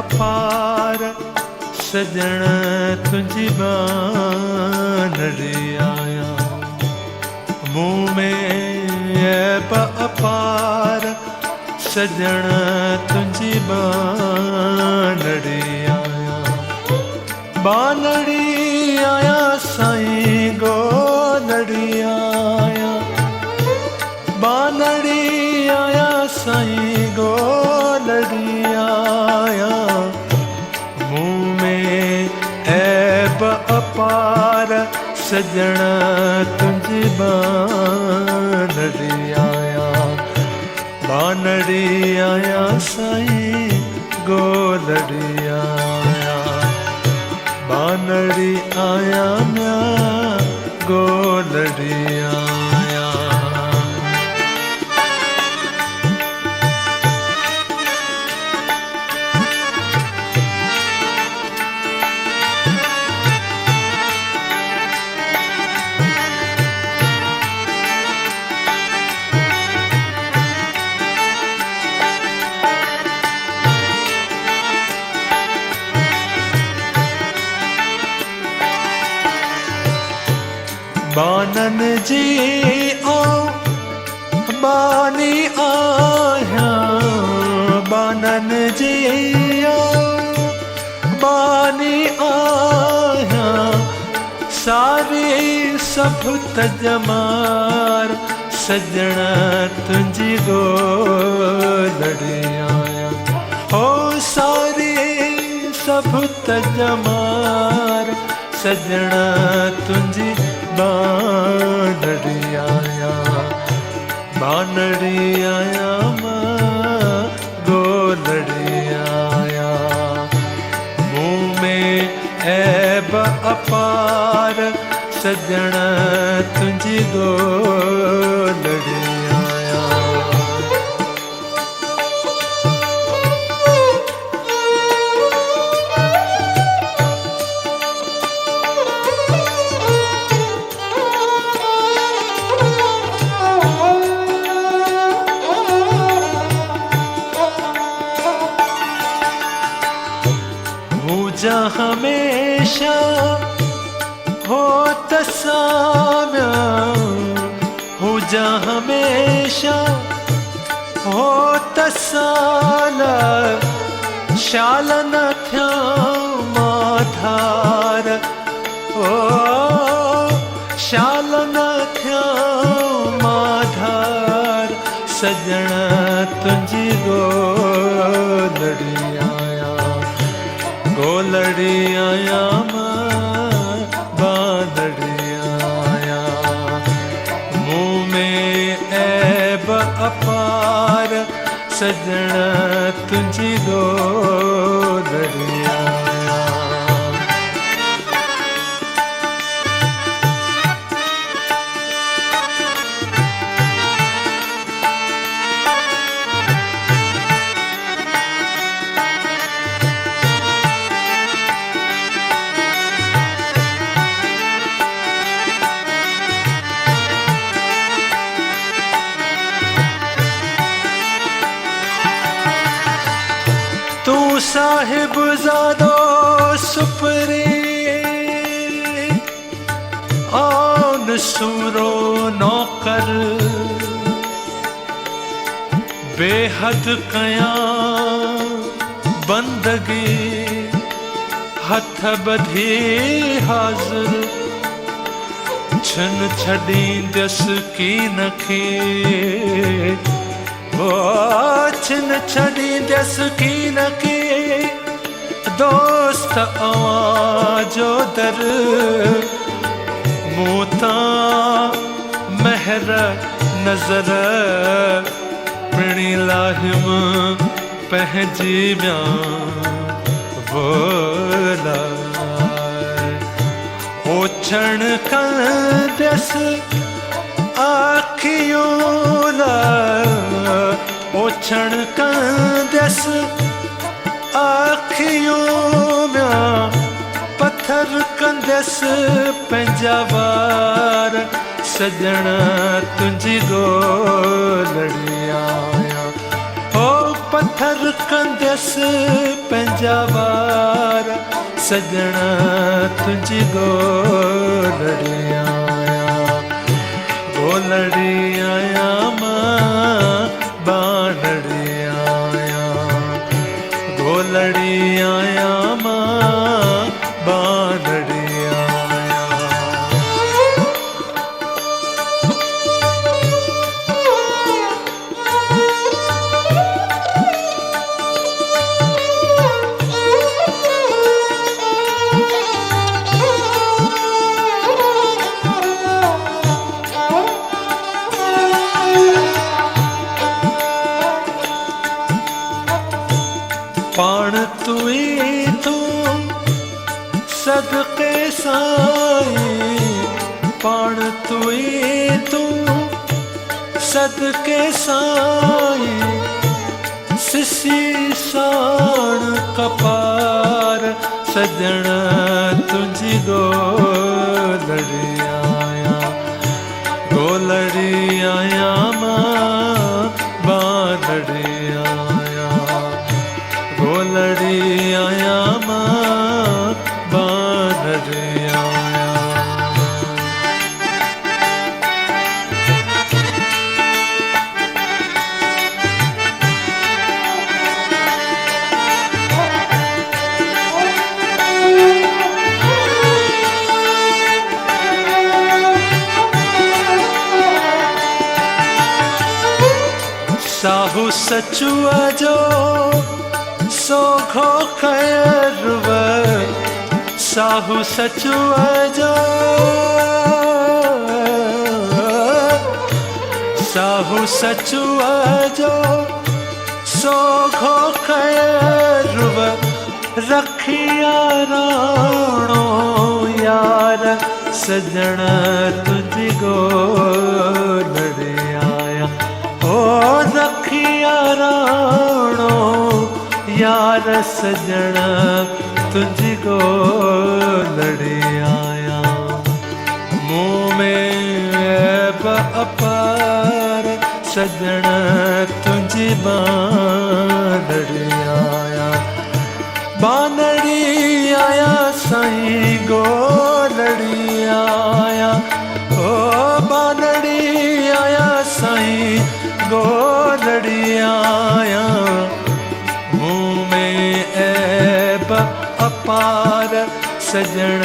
अपार सजण तुझी बानड़ी आया। मुँह में ऐब अपार सजण तुझी बानड़ी आया। बानड़ी आया साईं गोलड़ी आया। बानड़ी आया साईं गोलड़ी आया। मुँह में ऐब अपार सजण तुझी बानड़ी आया। बानड़ी आया साईं गोलड़ी आया। बानड़ी आया म्या गोलड़ी आया। बानन जी आओ बानी आया। बानन जी आओ बानी आया। सारी सब तजमार सजण तुझी गोलड़ी आया। हो सारी सब तजमार सजण तुझी बानड़ी आया। बानड़ी आया मां गोलड़ी आया। मुँह में ऐब अपार सजण तुझी गोलड़ी आया। जा हमेशा हो तसाम्या। हो जा हमेशा हो तसाल। शाल न थिया माधार। ओ शाल न थिया माधार सजण तुझी गोलड़ी आया। गोलड़ी आया मां बानड़ी आया। मुँह में ऐब अपार सजण तुझी गोलड़ी आया। तू साहिब ज़ादो सुपरी आन सूरो नौकर। बेहद कया बंदगी हथ बधी हाज़िर। छिन छॾींदस कीन खे। ओ छिन छॾींदस कीन खे। दोस्त आवाजो दर मूं तां महर नज़र पिणी लाहिम पंहिंजी विया बोलाए। ओछण कंदसि आखियूं ओछण कंदसि आखियूं विया। पत्थर कंदसि पंहिंजा वार सजण तुंहिंजी गोलड़ी आया। हो पत्थर कंदस पंहिंजा वार सजना तुझी गोलड़ी आया गोलड़ी आया मां बानड़ी आया गोलड़ी आया मां बानड़ी आया। पाण तुई तू सदके साईं पाण तुई तू सदके साईं सिसी साण कपार सजण तुझी गोलड़ी आया गोलड़ी आया मां बानड़ी आया गोलड़ी आया मां बानड़ी आया। साहू सचुआ जो सोखो खैरव साहू सचुआ जो साहू सचुआ जो सोखो खैरव रखिया राणो यार सजण तुझी गोलड़ी आया ओ रखिया राणो यार सजण तुझी गोलड़ी आया मुँह में ऐब अपार सजण तुझी बानड़ी आया बानड़ी आया साईं गोलड़ी आया ओ बानड़ी आया साईं गोलड़ी आया मुँह में ऐब अपार सजण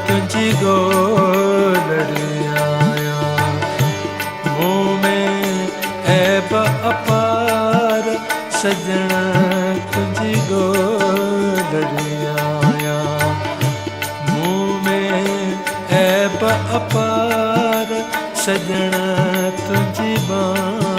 तुझी गोलड़ी आया मुँह में ऐब अपार सजण तुझी गोलड़ी आया मुँह में ऐब अपार सजण तुझी बान